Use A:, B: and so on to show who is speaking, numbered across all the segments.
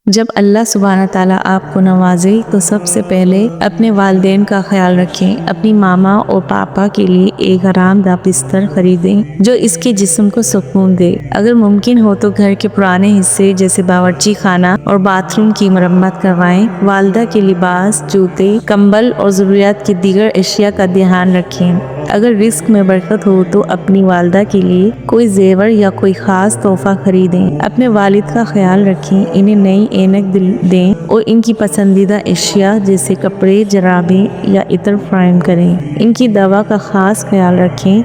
A: جب اللہ سبحانہ تعالیٰ آپ کو نوازے تو سب سے پہلے اپنے والدین کا خیال رکھیں۔ اپنی ماما اور پاپا کے لیے ایک آرام دہ بستر خریدیں جو اس کے جسم کو سکون دے۔ اگر ممکن ہو تو گھر کے پرانے حصے جیسے باورچی خانہ اور باتھ روم کی مرمت کروائیں۔ والدہ کے لباس، جوتے، کمبل اور ضروریات کی دیگر اشیاء کا دھیان رکھیں۔ اگر رزق میں برکت ہو تو اپنی والدہ کے لیے کوئی زیور یا کوئی خاص تحفہ خریدیں۔ اپنے والد کا خیال رکھیں، انہیں نئی اینک دیں اور ان کی پسندیدہ اشیاء جیسے کپڑے، جرابیں یا عطر فراہم کریں۔ ان کی دوا کا خاص خیال رکھیں،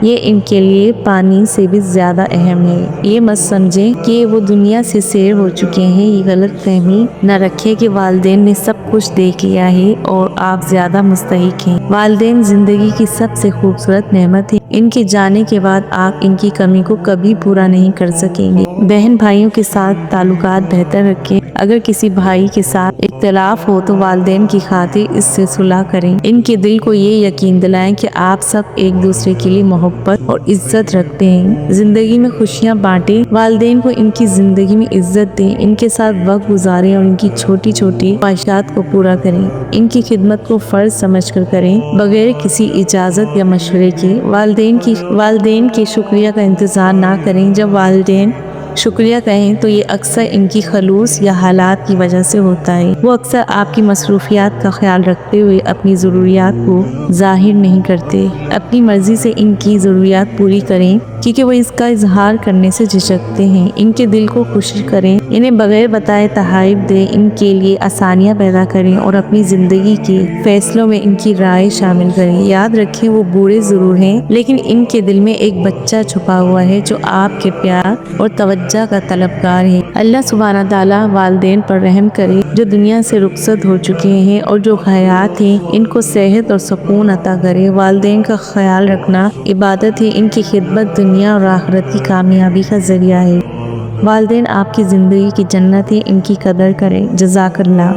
A: یہ ان کے لیے پانی سے بھی زیادہ اہم ہے۔ یہ مت سمجھیں کہ وہ دنیا سے سیر ہو چکے ہیں۔ یہ غلط فہمی نہ رکھیں کہ والدین نے سب کچھ دیکھ لیا ہے اور آپ زیادہ مستحق ہیں۔ والدین زندگی کی سب سے خوبصورت نعمت ہے۔ ان کے جانے کے بعد آپ ان کی کمی کو کبھی پورا نہیں کر سکیں گے۔ بہن بھائیوں کے ساتھ تعلقات بہتر رکھیں۔ اگر کسی بھائی کے ساتھ اختلاف ہو تو والدین کی خاطر اس سے صلح کریں۔ ان کے دل کو یہ یقین دلائیں کہ آپ سب ایک دوسرے کے لیے محبت اور عزت رکھتے ہیں۔ زندگی میں خوشیاں بانٹیں۔ والدین کو ان کی زندگی میں عزت دیں، ان کے ساتھ وقت گزاریں اور ان کی چھوٹی چھوٹی خواہشات کو پورا کریں۔ ان کی خدمت کو فرض سمجھ کر کریں، بغیر کسی اجازت یا مشورے کے۔ والدین کے شکریہ کا انتظار نہ کریں۔ جب والدین شکریہ کہیں تو یہ اکثر ان کی خلوص یا حالات کی وجہ سے ہوتا ہے۔ وہ اکثر آپ کی مصروفیات کا خیال رکھتے ہوئے اپنی ضروریات کو ظاہر نہیں کرتے۔ اپنی مرضی سے ان کی ضروریات پوری کریں کیونکہ وہ اس کا اظہار کرنے سے جھجکتے ہیں۔ ان کے دل کو خوش کریں، انہیں بغیر بتائے تحائف دیں، ان کے لیے آسانیاں پیدا کریں اور اپنی زندگی کے فیصلوں میں ان کی رائے شامل کریں۔ یاد رکھیں وہ بوڑھے ضرور ہیں لیکن ان کے دل میں ایک بچہ چھپا ہوا ہے جو آپ کے پیار اور توجہ کا طلبگار ہے۔ اللہ سبحانہ تعالیٰ والدین پر رحم کرے جو دنیا سے رخصت ہو چکے ہیں اور جو حیات ہیں ان کو صحت اور سکون عطا کرے۔ والدین کا خیال رکھنا عبادت ہے، ان کی خدمت دنیا اور آخرت کی کامیابی کا ذریعہ ہے۔ والدین آپ کی زندگی کی جنت ہے، ان کی قدر کریں۔ جزاک اللہ۔